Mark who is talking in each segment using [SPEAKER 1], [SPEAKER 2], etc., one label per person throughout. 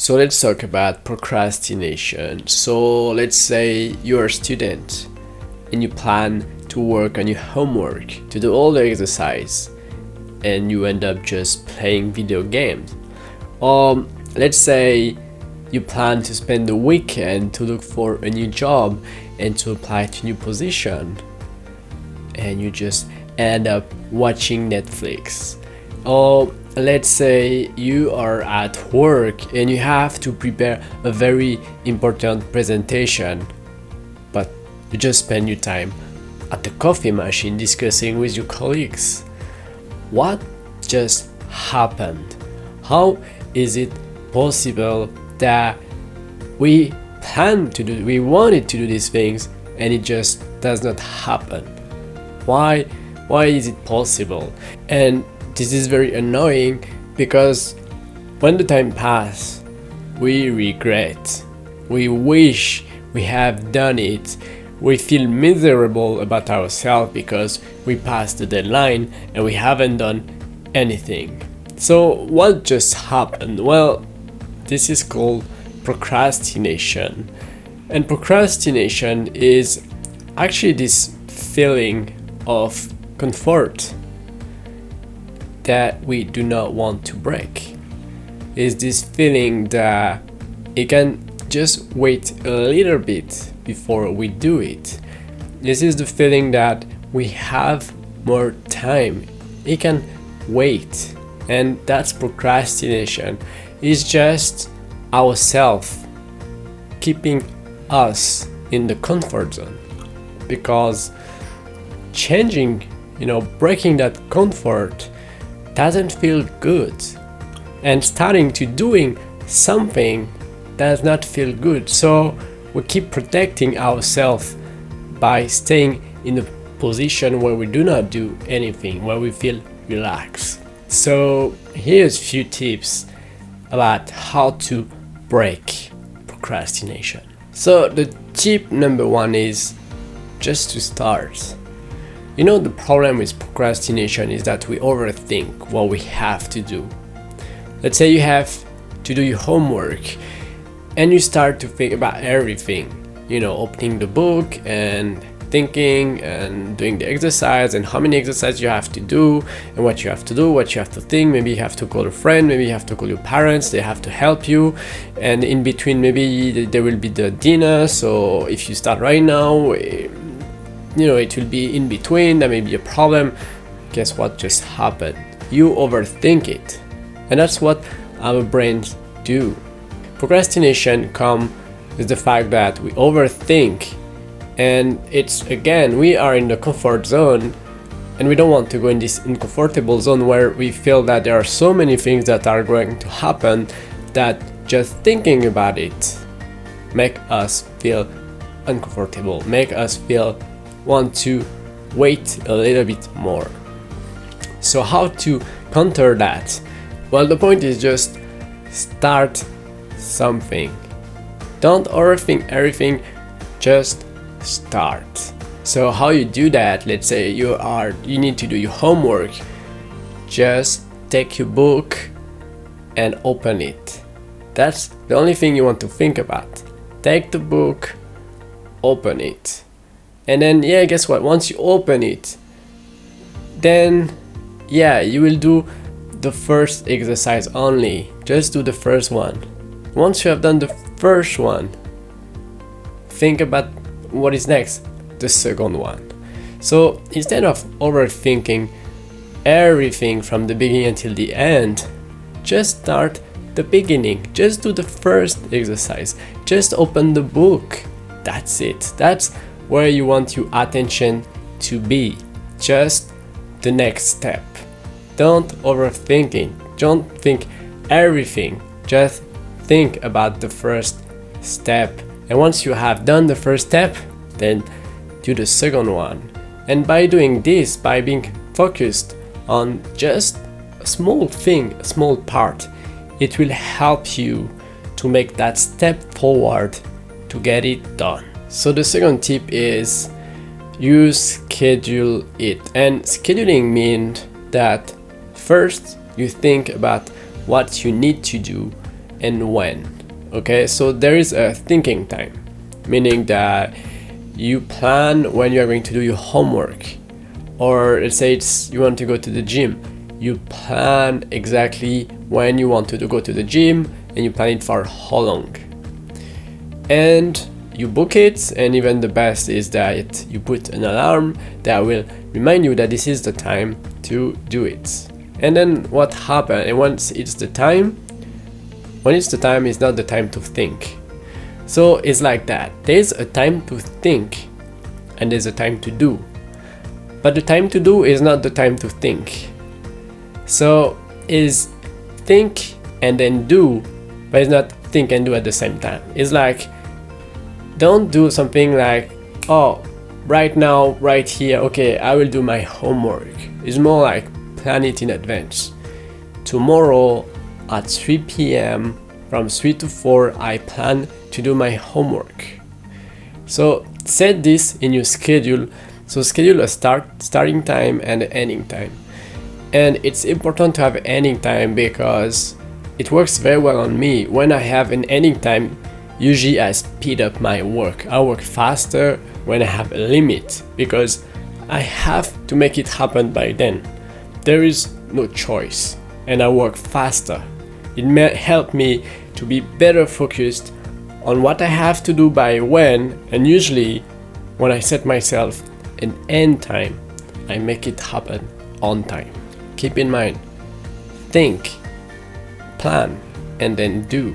[SPEAKER 1] So let's talk about procrastination. So let's say you're a student and you plan to work on your homework, to do all the exercise, and you end up just playing video games. Or let's say you plan to spend the weekend to look for a new job and to apply to a new position, and you just end up watching Netflix. Or let's say you are at work and you have to prepare a very important presentation, but you just spend your time at the coffee machine discussing with your colleagues. What just happened? How is it possible that we wanted to do these things and it just does not happen? Why is it possible? And this is very annoying because when the time passes, we regret. We wish we have done it. We feel miserable about ourselves because we passed the deadline and we haven't done anything. So what just happened? Well, this is called procrastination. And procrastination is actually this feeling of comfort that we do not want to break. Is this feeling that it can just wait a little bit before we do it. This is the feeling that we have more time. It can wait. And that's procrastination. It's just ourselves keeping us in the comfort zone. Because changing, breaking that comfort doesn't feel good. And starting to doing something does not feel good. So we keep protecting ourselves by staying in a position where we do not do anything, where we feel relaxed. So here's a few tips about how to break procrastination. So the tip number one is just to start. The problem with procrastination is that we overthink what we have to do. Let's say you have to do your homework and you start to think about everything, opening the book and thinking and doing the exercise and how many exercises you have to do and what you have to do, what you have to think. Maybe you have to call a friend, maybe you have to call your parents, they have to help you. And in between, maybe there will be the dinner. So if you start right now, it will be in between. That may be a problem. Guess what just happened? You overthink it. And that's what our brains do. Procrastination comes with the fact that we overthink, and it's again, we are in the comfort zone and we don't want to go in this uncomfortable zone where we feel that there are so many things that are going to happen that just thinking about it make us feel uncomfortable, make us feel want to wait a little bit more. So how to counter that? Well, the point is just start something. Don't overthink everything, just start. So how you do that? Let's say you need to do your homework. Just take your book and open it. That's the only thing you want to think about. Take the book, open it. And then guess what? Once you open it, then you will do the first exercise only. Just do the first one. Once you have done the first one, think about what is next, the second one. So instead of overthinking everything from the beginning until the end, just start the beginning. Just do the first exercise. Just open the book. That's it. That's where you want your attention to be. Just the next step. Don't overthink it. Don't think everything. Just think about the first step. And once you have done the first step, then do the second one. And by doing this, by being focused on just a small thing, a small part, it will help you to make that step forward to get it done. So the second tip is you schedule it. And scheduling means that first you think about what you need to do and when. Okay, so there is a thinking time, meaning that you plan when you are going to do your homework, or let's say you want to go to the gym. You plan exactly when you want to go to the gym, and you plan it for how long. And you book it, and even the best is that you put an alarm that will remind you that this is the time to do it. And then what happens, and once it's the time, when it's the time, it's not the time to think. So it's like that. There's a time to think, and there's a time to do. But the time to do is not the time to think. So is think and then do, but it's not think and do at the same time. It's like, don't do something like, oh, right now, right here, okay, I will do my homework. It's more like plan it in advance. Tomorrow at 3 p.m. from 3 to 4, I plan to do my homework. So set this in your schedule. So schedule a starting time and an ending time. And it's important to have an ending time because it works very well on me. When I have an ending time, usually I speed up my work. I work faster when I have a limit because I have to make it happen by then. There is no choice, and I work faster. It may help me to be better focused on what I have to do by when, and usually when I set myself an end time, I make it happen on time. Keep in mind, think, plan, and then do.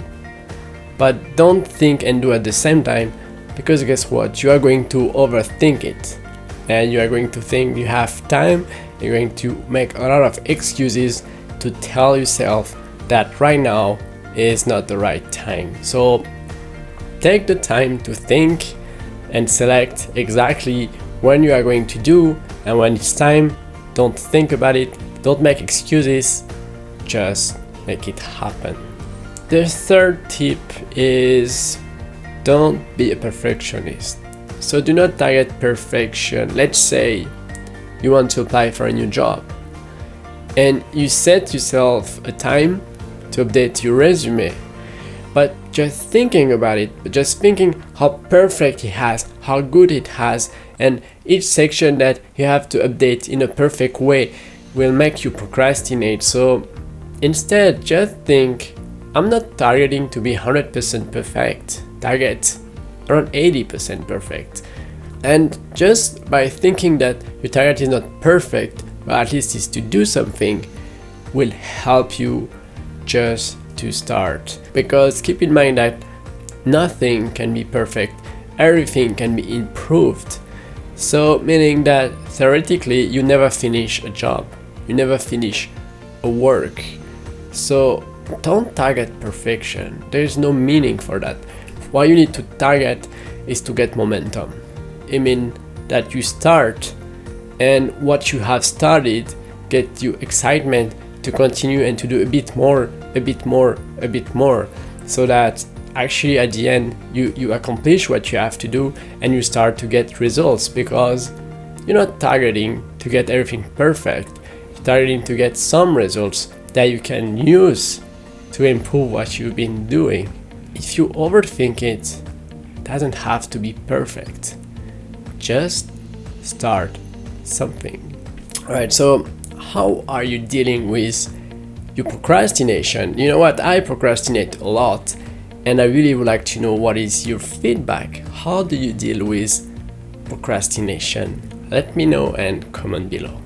[SPEAKER 1] But don't think and do at the same time, because guess what? You are going to overthink it. And you are going to think you have time, you're going to make a lot of excuses to tell yourself that right now is not the right time. So take the time to think and select exactly when you are going to do, and when it's time, don't think about it, don't make excuses, just make it happen. The third tip is don't be a perfectionist. So do not target perfection. Let's say you want to apply for a new job and you set yourself a time to update your resume, but just thinking about it, just thinking how perfect it has, how good it has, and each section that you have to update in a perfect way will make you procrastinate. So instead, just think, I'm not targeting to be 100% perfect. Target around 80% perfect. And just by thinking that your target is not perfect, but at least is to do something, will help you just to start. Because keep in mind that nothing can be perfect, everything can be improved. So meaning that theoretically you never finish a job, you never finish a work. So don't target perfection. There is no meaning for that. What you need to target is to get momentum. I mean that you start, and what you have started get you excitement to continue and to do a bit more, so that actually at the end you accomplish what you have to do and you start to get results, because you're not targeting to get everything perfect. You're targeting to get some results that you can use to improve what you've been doing. If you overthink it, doesn't have to be perfect. Just start something. Alright, so how are you dealing with your procrastination? You know what? I procrastinate a lot, and I really would like to know what is your feedback. How do you deal with procrastination? Let me know and comment below.